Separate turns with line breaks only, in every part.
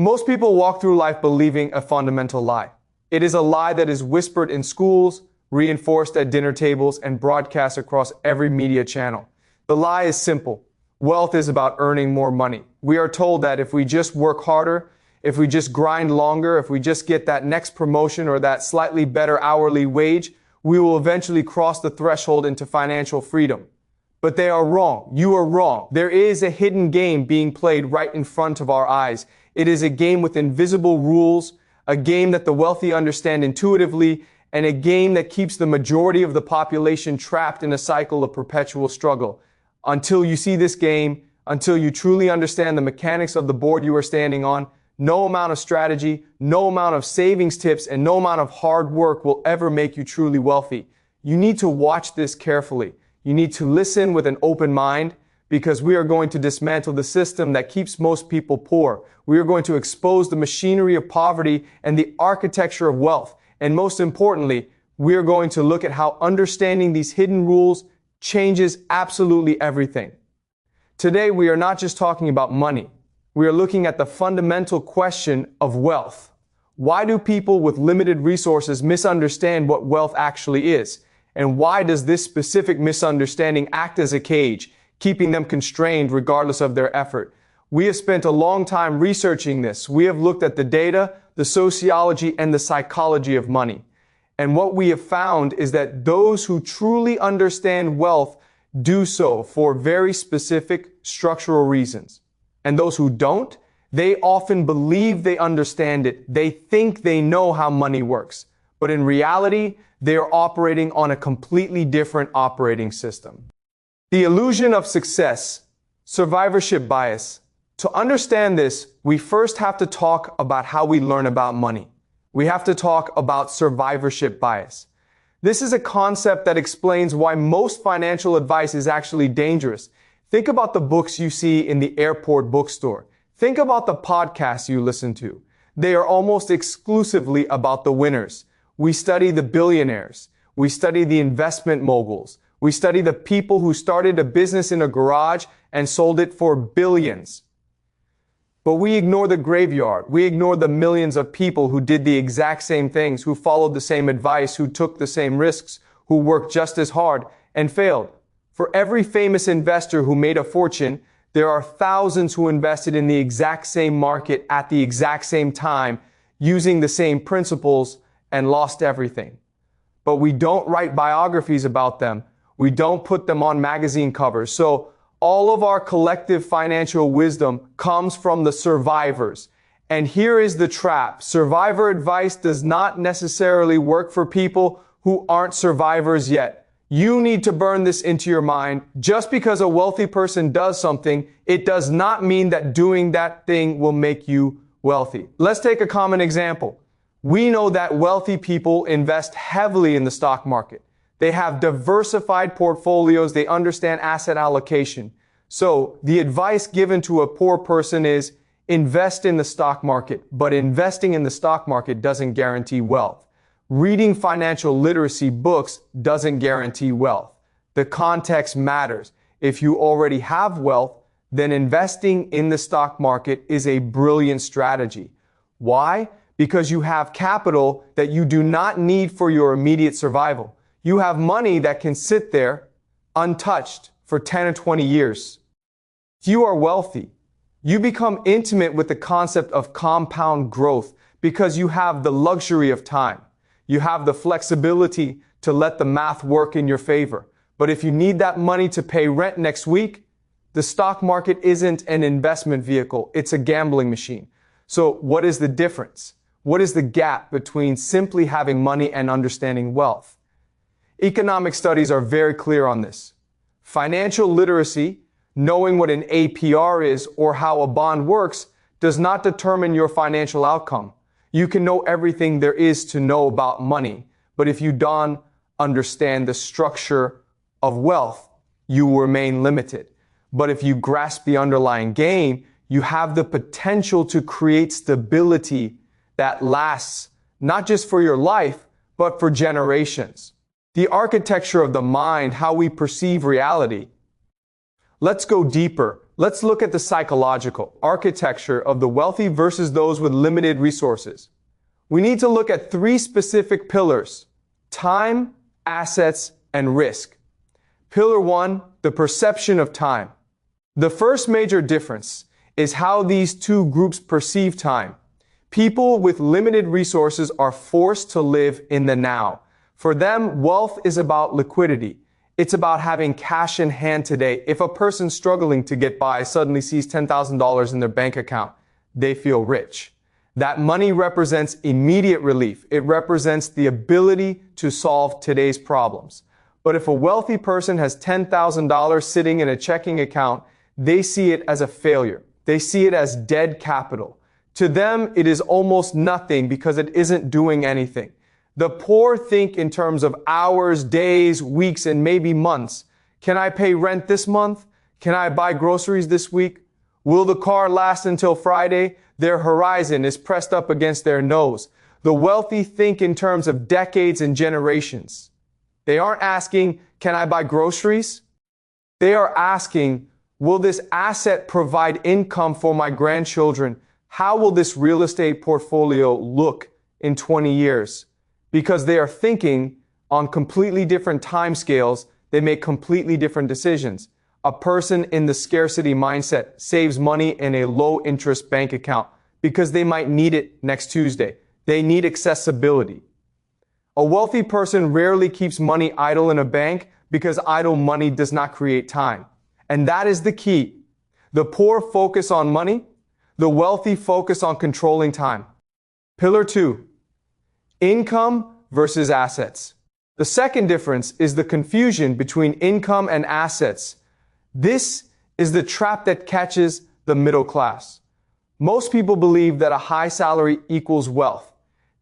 Most people walk through life believing a fundamental lie. It is a lie that is whispered in schools, reinforced at dinner tables, and broadcast across every media channel. The lie is simple. Wealth is about earning more money. We are told that if we just work harder, if we just grind longer, if we just get that next promotion or that slightly better hourly wage, we will eventually cross the threshold into financial freedom. But they are wrong. You are wrong. There is a hidden game being played right in front of our eyes. It is a game with invisible rules, a game that the wealthy understand intuitively, and a game that keeps the majority of the population trapped in a cycle of perpetual struggle. Until you see this game, until you truly understand the mechanics of the board you are standing on, no amount of strategy, no amount of savings tips, and no amount of hard work will ever make you truly wealthy. You need to watch this carefully. You need to listen with an open mind, because we are going to dismantle the system that keeps most people poor. We are going to expose the machinery of poverty and the architecture of wealth. And most importantly, we are going to look at how understanding these hidden rules changes absolutely everything. Today, we are not just talking about money. We are looking at the fundamental question of wealth. Why do people with limited resources misunderstand what wealth actually is? And why does this specific misunderstanding act as a cage, keeping them constrained regardless of their effort? We have spent a long time researching this. We have looked at the data, the sociology, and the psychology of money. And what we have found is that those who truly understand wealth do so for very specific structural reasons. And those who don't, they often believe they understand it. They think they know how money works. But in reality, they are operating on a completely different operating system. The illusion of success, survivorship bias. To understand this, we first have to talk about how we learn about money. We have to talk about survivorship bias. This is a concept that explains why most financial advice is actually dangerous. Think about the books you see in the airport bookstore. Think about the podcasts you listen to. They are almost exclusively about the winners. We study the billionaires. We study the investment moguls. We study the people who started a business in a garage and sold it for billions. But we ignore the graveyard. We ignore the millions of people who did the exact same things, who followed the same advice, who took the same risks, who worked just as hard and failed. For every famous investor who made a fortune, there are thousands who invested in the exact same market at the exact same time, using the same principles, and lost everything. But we don't write biographies about them. We don't put them on magazine covers. So all of our collective financial wisdom comes from the survivors. And here is the trap. Survivor advice does not necessarily work for people who aren't survivors yet. You need to burn this into your mind. Just because a wealthy person does something, it does not mean that doing that thing will make you wealthy. Let's take a common example. We know that wealthy people invest heavily in the stock market. They have diversified portfolios. They understand asset allocation. So the advice given to a poor person is invest in the stock market, but investing in the stock market doesn't guarantee wealth. Reading financial literacy books doesn't guarantee wealth. The context matters. If you already have wealth, then investing in the stock market is a brilliant strategy. Why? Because you have capital that you do not need for your immediate survival. You have money that can sit there untouched for 10 or 20 years. If you are wealthy, you become intimate with the concept of compound growth because you have the luxury of time. You have the flexibility to let the math work in your favor. But if you need that money to pay rent next week, the stock market isn't an investment vehicle. It's a gambling machine. So what is the difference? What is the gap between simply having money and understanding wealth? Economic studies are very clear on this. Financial literacy, knowing what an APR is or how a bond works, does not determine your financial outcome. You can know everything there is to know about money, but if you don't understand the structure of wealth, you will remain limited. But if you grasp the underlying game, you have the potential to create stability that lasts not just for your life, but for generations. The architecture of the mind, how we perceive reality. Let's go deeper. Let's look at the psychological architecture of the wealthy versus those with limited resources. We need to look at three specific pillars: time, assets, and risk. Pillar 1, the perception of time. The first major difference is how these two groups perceive time. People with limited resources are forced to live in the now. For them, wealth is about liquidity. It's about having cash in hand today. If a person struggling to get by suddenly sees $10,000 in their bank account, they feel rich. That money represents immediate relief. It represents the ability to solve today's problems. But if a wealthy person has $10,000 sitting in a checking account, they see it as a failure. They see it as dead capital. To them, it is almost nothing because it isn't doing anything. The poor think in terms of hours, days, weeks, and maybe months. Can I pay rent this month? Can I buy groceries this week? Will the car last until Friday? Their horizon is pressed up against their nose. The wealthy think in terms of decades and generations. They aren't asking, can I buy groceries? They are asking, will this asset provide income for my grandchildren? How will this real estate portfolio look in 20 years? Because they are thinking on completely different timescales, they make completely different decisions. A person in the scarcity mindset saves money in a low interest bank account because they might need it next Tuesday. They need accessibility. A wealthy person rarely keeps money idle in a bank because idle money does not create time. And that is the key. The poor focus on money. The wealthy focus on controlling time. Pillar 2. Income versus assets. The second difference is the confusion between income and assets. This is the trap that catches the middle class. Most people believe that a high salary equals wealth.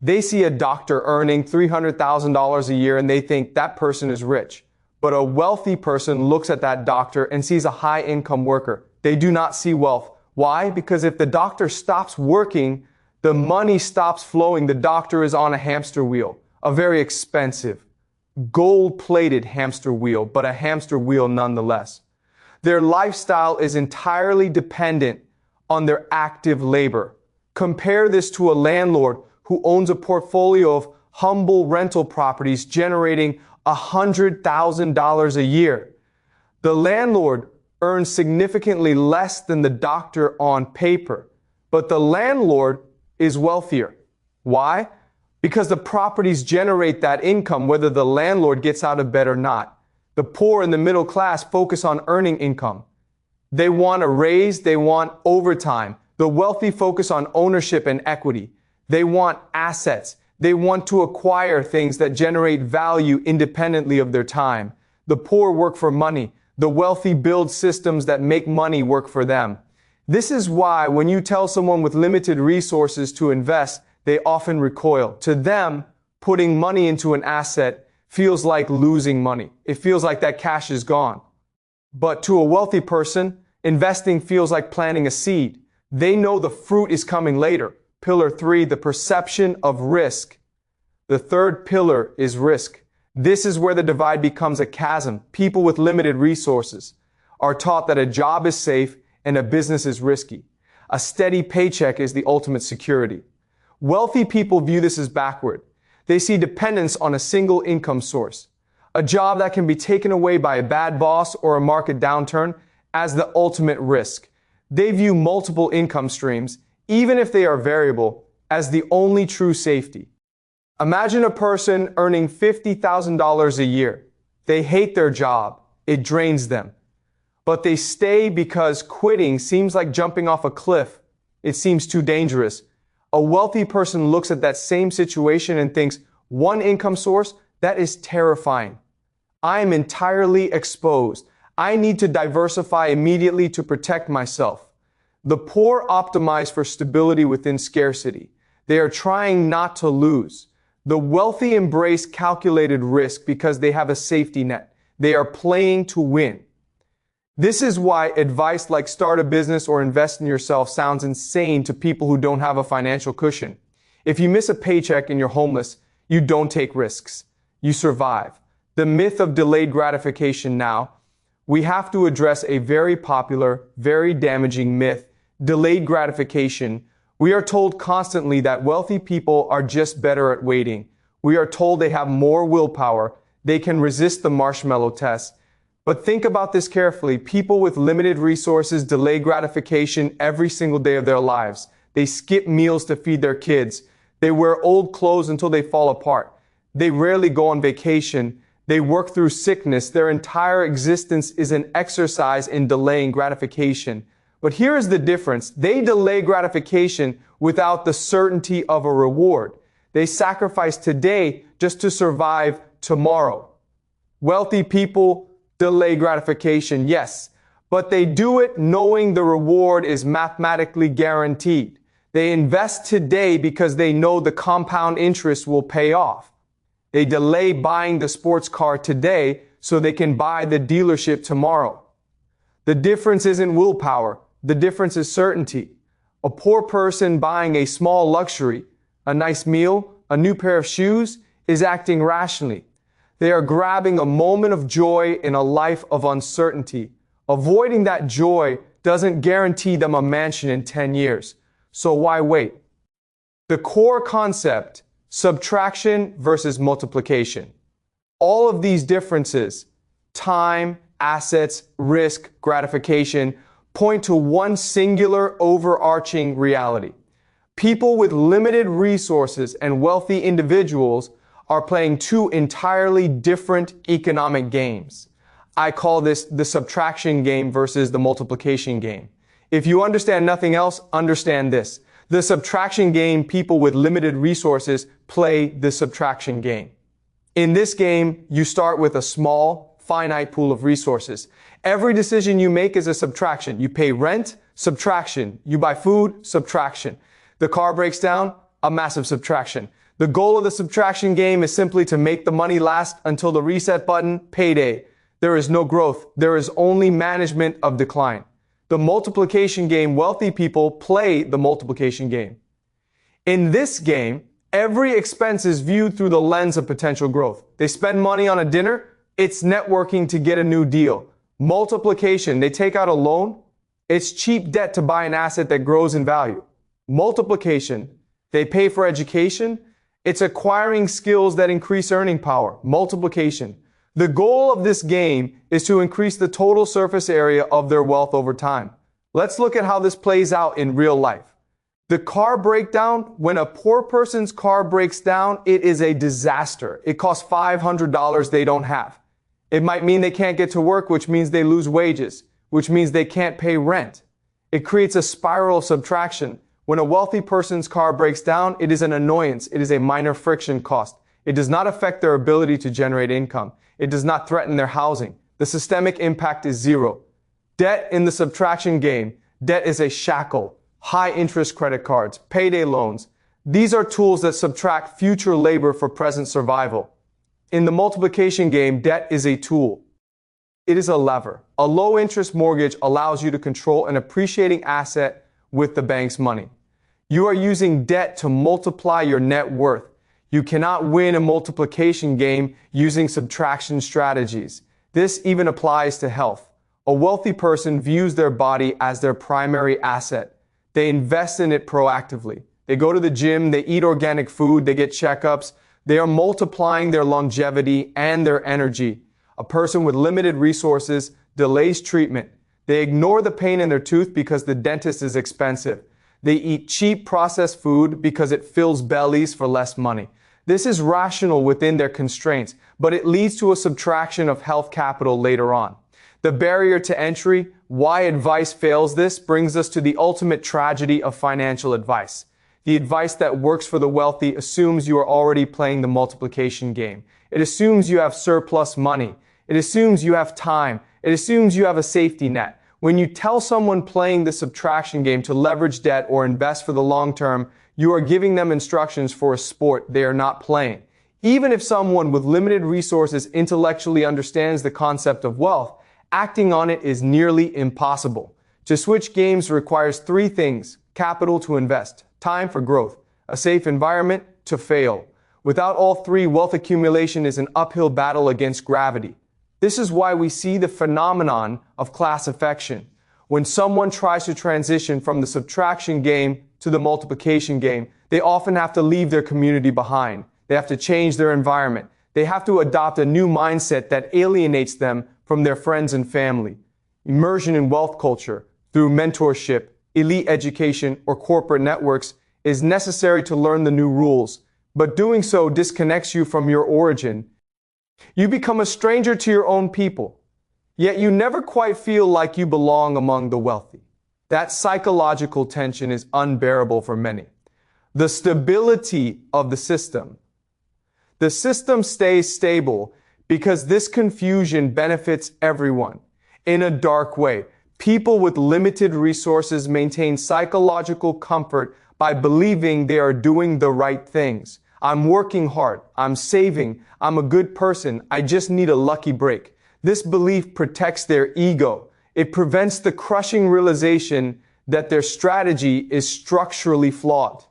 They see a doctor earning $300,000 a year and they think that person is rich. But a wealthy person looks at that doctor and sees a high income worker. They do not see wealth. Why? Because if the doctor stops working, the money stops flowing. The doctor is on a hamster wheel, a very expensive, gold-plated hamster wheel, but a hamster wheel nonetheless. Their lifestyle is entirely dependent on their active labor. Compare this to a landlord who owns a portfolio of humble rental properties generating $100,000 a year. The landlord earns significantly less than the doctor on paper, but the landlord is wealthier. Why? Because the properties generate that income whether the landlord gets out of bed or not. The poor and the middle class focus on earning income. They want a raise, they want overtime. The wealthy focus on ownership and equity. They want assets. They want to acquire things that generate value independently of their time. The poor work for money. The wealthy build systems that make money work for them. This is why when you tell someone with limited resources to invest, they often recoil. To them, putting money into an asset feels like losing money. It feels like that cash is gone. But to a wealthy person, investing feels like planting a seed. They know the fruit is coming later. Pillar 3, the perception of risk. The third pillar is risk. This is where the divide becomes a chasm. People with limited resources are taught that a job is safe and a business is risky. A steady paycheck is the ultimate security. Wealthy people view this as backward. They see dependence on a single income source, a job that can be taken away by a bad boss or a market downturn, as the ultimate risk. They view multiple income streams, even if they are variable, as the only true safety. Imagine a person earning $50,000 a year. They hate their job. It drains them. But they stay because quitting seems like jumping off a cliff. It seems too dangerous. A wealthy person looks at that same situation and thinks, one income source, that is terrifying. I am entirely exposed. I need to diversify immediately to protect myself. The poor optimize for stability within scarcity. They are trying not to lose. The wealthy embrace calculated risk because they have a safety net. They are playing to win. This is why advice like start a business or invest in yourself sounds insane to people who don't have a financial cushion. If you miss a paycheck and you're homeless, you don't take risks. You survive. The myth of delayed gratification now. we have to address a very popular, very damaging myth: delayed gratification. We are told constantly that wealthy people are just better at waiting. We are told they have more willpower, they can resist the marshmallow test. But think about this carefully. People with limited resources delay gratification every single day of their lives. They skip meals to feed their kids. They wear old clothes until they fall apart. They rarely go on vacation. They work through sickness. Their entire existence is an exercise in delaying gratification. But here is the difference. They delay gratification without the certainty of a reward. They sacrifice today just to survive tomorrow. Wealthy people delay gratification, yes, but they do it knowing the reward is mathematically guaranteed. They invest today because they know the compound interest will pay off. They delay buying the sports car today so they can buy the dealership tomorrow. The difference isn't willpower. The difference is certainty. A poor person buying a small luxury, a nice meal, a new pair of shoes, is acting rationally. They are grabbing a moment of joy in a life of uncertainty. Avoiding that joy doesn't guarantee them a mansion in 10 years. So why wait? The core concept: subtraction versus multiplication. All of these differences, time, assets, risk, gratification, point to one singular overarching reality. People with limited resources and wealthy individuals are playing two entirely different economic games. I call this the subtraction game versus the multiplication game. If you understand nothing else, understand this. The subtraction game, people with limited resources play the subtraction game. In this game, you start with a small, finite pool of resources. Every decision you make is a subtraction. You pay rent, subtraction. You buy food, subtraction. The car breaks down, a massive subtraction. The goal of the subtraction game is simply to make the money last until the reset button, payday. There is no growth. There is only management of decline. The multiplication game, wealthy people play the multiplication game. In this game, every expense is viewed through the lens of potential growth. They spend money on a dinner, it's networking to get a new deal. Multiplication, they take out a loan, it's cheap debt to buy an asset that grows in value. Multiplication, they pay for education, it's acquiring skills that increase earning power. Multiplication. The goal of this game is to increase the total surface area of their wealth over time. Let's look at how this plays out in real life. The car breakdown, when a poor person's car breaks down, it is a disaster. It costs $500 they don't have. It might mean they can't get to work, which means they lose wages, which means they can't pay rent. It creates a spiral of subtraction. When a wealthy person's car breaks down, it is an annoyance. It is a minor friction cost. It does not affect their ability to generate income. It does not threaten their housing. The systemic impact is zero. Debt in the subtraction game. Debt is a shackle. High interest credit cards, payday loans. These are tools that subtract future labor for present survival. In the multiplication game, debt is a tool. It is a lever. A low interest mortgage allows you to control an appreciating asset with the bank's money. You are using debt to multiply your net worth. You cannot win a multiplication game using subtraction strategies. This even applies to health. A wealthy person views their body as their primary asset. They invest in it proactively. They go to the gym, they eat organic food, they get checkups. They are multiplying their longevity and their energy. A person with limited resources delays treatment. They ignore the pain in their tooth because the dentist is expensive. They eat cheap processed food because it fills bellies for less money. This is rational within their constraints, but it leads to a subtraction of health capital later on. The barrier to entry, why advice fails this, brings us to the ultimate tragedy of financial advice. The advice that works for the wealthy assumes you are already playing the multiplication game. It assumes you have surplus money. It assumes you have time. It assumes you have a safety net. When you tell someone playing the subtraction game to leverage debt or invest for the long term, you are giving them instructions for a sport they are not playing. Even if someone with limited resources intellectually understands the concept of wealth, acting on it is nearly impossible. To switch games requires three things: capital to invest, time for growth, a safe environment to fail. Without all three, wealth accumulation is an uphill battle against gravity. This is why we see the phenomenon of class affection. When someone tries to transition from the subtraction game to the multiplication game, they often have to leave their community behind. They have to change their environment. They have to adopt a new mindset that alienates them from their friends and family. Immersion in wealth culture through mentorship, elite education, or corporate networks is necessary to learn the new rules, but doing so disconnects you from your origin. You become a stranger to your own people, yet you never quite feel like you belong among the wealthy. That psychological tension is unbearable for many. The stability of the system. The system stays stable because this confusion benefits everyone. In a dark way, people with limited resources maintain psychological comfort by believing they are doing the right things. I'm working hard. I'm saving. I'm a good person. I just need a lucky break. This belief protects their ego. It prevents the crushing realization that their strategy is structurally flawed.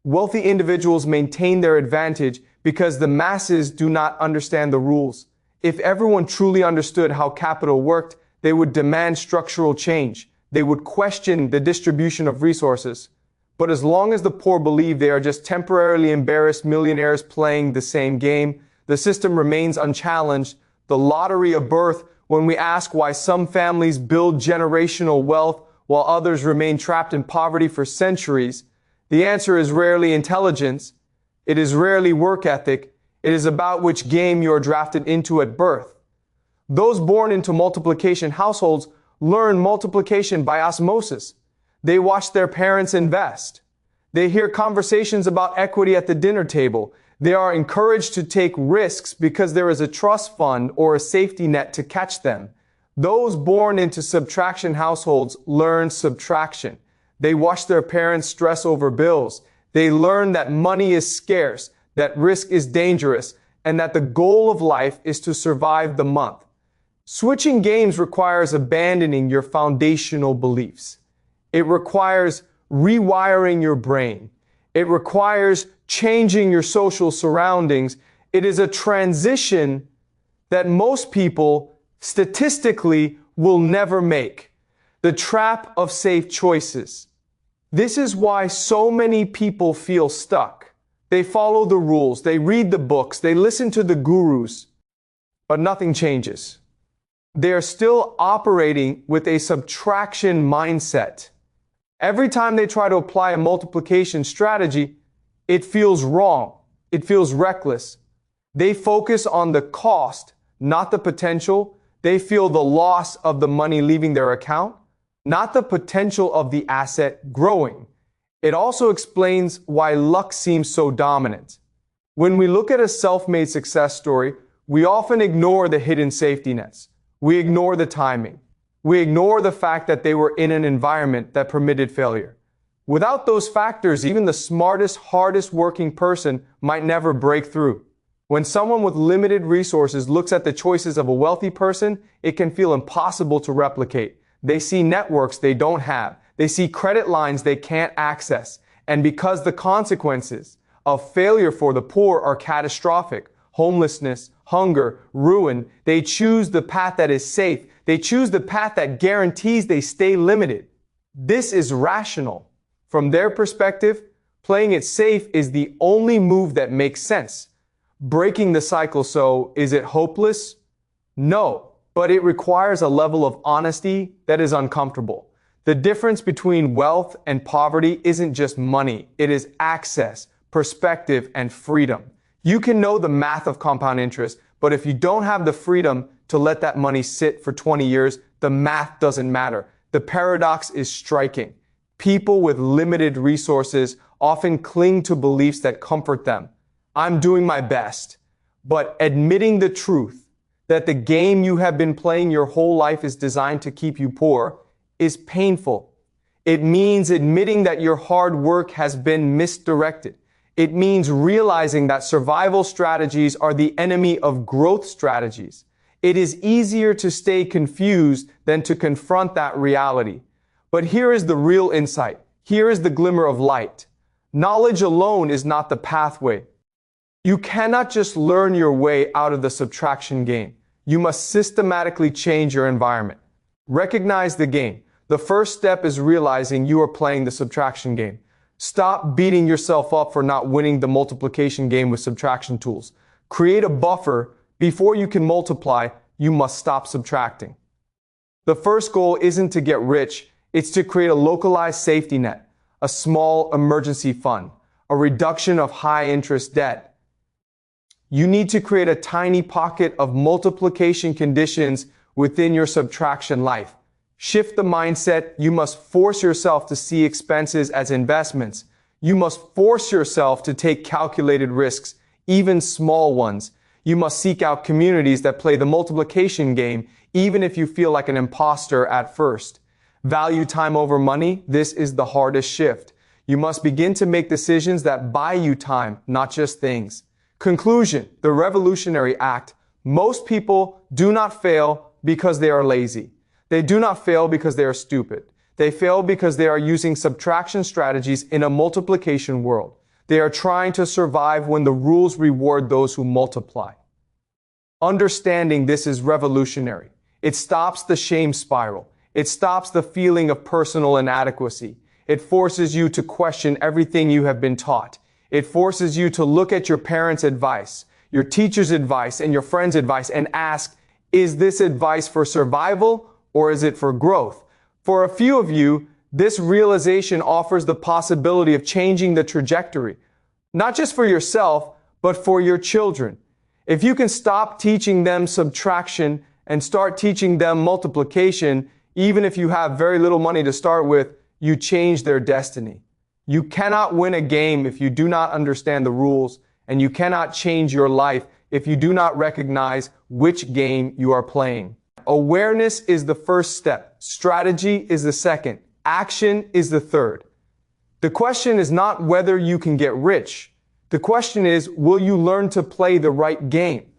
Wealthy individuals maintain their advantage because the masses do not understand the rules. If everyone truly understood how capital worked, they would demand structural change. They would question the distribution of resources. But as long as the poor believe they are just temporarily embarrassed millionaires playing the same game, the system remains unchallenged. The lottery of birth, when we ask why some families build generational wealth while others remain trapped in poverty for centuries, the answer is rarely intelligence. It is rarely work ethic. It is about which game you are drafted into at birth. Those born into multiplication households learn multiplication by osmosis. They watch their parents invest. They hear conversations about equity at the dinner table. They are encouraged to take risks because there is a trust fund or a safety net to catch them. Those born into subtraction households learn subtraction. They watch their parents stress over bills. They learn that money is scarce, that risk is dangerous, and that the goal of life is to survive the month. Switching games requires abandoning your foundational beliefs. It requires rewiring your brain. It requires changing your social surroundings. It is a transition that most people statistically will never make. The trap of safe choices. This is why so many people feel stuck. They follow the rules, they read the books, they listen to the gurus, but nothing changes. They are still operating with a subtraction mindset. Every time they try to apply a multiplication strategy, it feels wrong. It feels reckless. They focus on the cost, not the potential. They feel the loss of the money leaving their account, not the potential of the asset growing. It also explains why luck seems so dominant. When we look at a self-made success story, we often ignore the hidden safety nets. We ignore the timing. We ignore the fact that they were in an environment that permitted failure. Without those factors, even the smartest, hardest working person might never break through. When someone with limited resources looks at the choices of a wealthy person, it can feel impossible to replicate. They see networks they don't have. They see credit lines they can't access. And because the consequences of failure for the poor are catastrophic, homelessness, hunger, ruin, they choose the path that is safe. They choose the path that guarantees they stay limited. This is rational. From their perspective, playing it safe is the only move that makes sense. Breaking the cycle, so is it hopeless? No, but it requires a level of honesty that is uncomfortable. The difference between wealth and poverty isn't just money. It is access, perspective, and freedom. You can know the math of compound interest, but if you don't have the freedom to let that money sit for 20 years, the math doesn't matter. The paradox is striking. People with limited resources often cling to beliefs that comfort them. I'm doing my best. But admitting the truth that the game you have been playing your whole life is designed to keep you poor is painful. It means admitting that your hard work has been misdirected. It means realizing that survival strategies are the enemy of growth strategies. It is easier to stay confused than to confront that reality. But here is the real insight. Here is the glimmer of light. Knowledge alone is not the pathway. You cannot just learn your way out of the subtraction game. you must systematically change your environment. Recognize the game. The first step is realizing you are playing the subtraction game. Stop beating yourself up for not winning the multiplication game with subtraction tools. Create a buffer. Before you can multiply, you must stop subtracting. The first goal isn't to get rich, it's to create a localized safety net, a small emergency fund, a reduction of high-interest debt. You need to create a tiny pocket of multiplication conditions within your subtraction life. Shift the mindset. You must force yourself to see expenses as investments. You must force yourself to take calculated risks, even small ones. You must seek out communities that play the multiplication game, even if you feel like an imposter at first. Value time over money. This is the hardest shift. You must begin to make decisions that buy you time, not just things. Conclusion, the revolutionary act. Most people do not fail because they are lazy. They do not fail because they are stupid. They fail because they are using subtraction strategies in a multiplication world. They are trying to survive when the rules reward those who multiply. Understanding this is revolutionary. It stops the shame spiral. It stops the feeling of personal inadequacy. It forces you to question everything you have been taught. It forces you to look at your parents' advice, your teacher's advice, and your friend's advice and ask, is this advice for survival or is it for growth? For a few of you, this realization offers the possibility of changing the trajectory, not just for yourself, but for your children. If you can stop teaching them subtraction and start teaching them multiplication, even if you have very little money to start with, you change their destiny. You cannot win a game if you do not understand the rules, and you cannot change your life if you do not recognize which game you are playing. Awareness is the first step. Strategy is the second. Action is the third. The question is not whether you can get rich. The question is, will you learn to play the right game?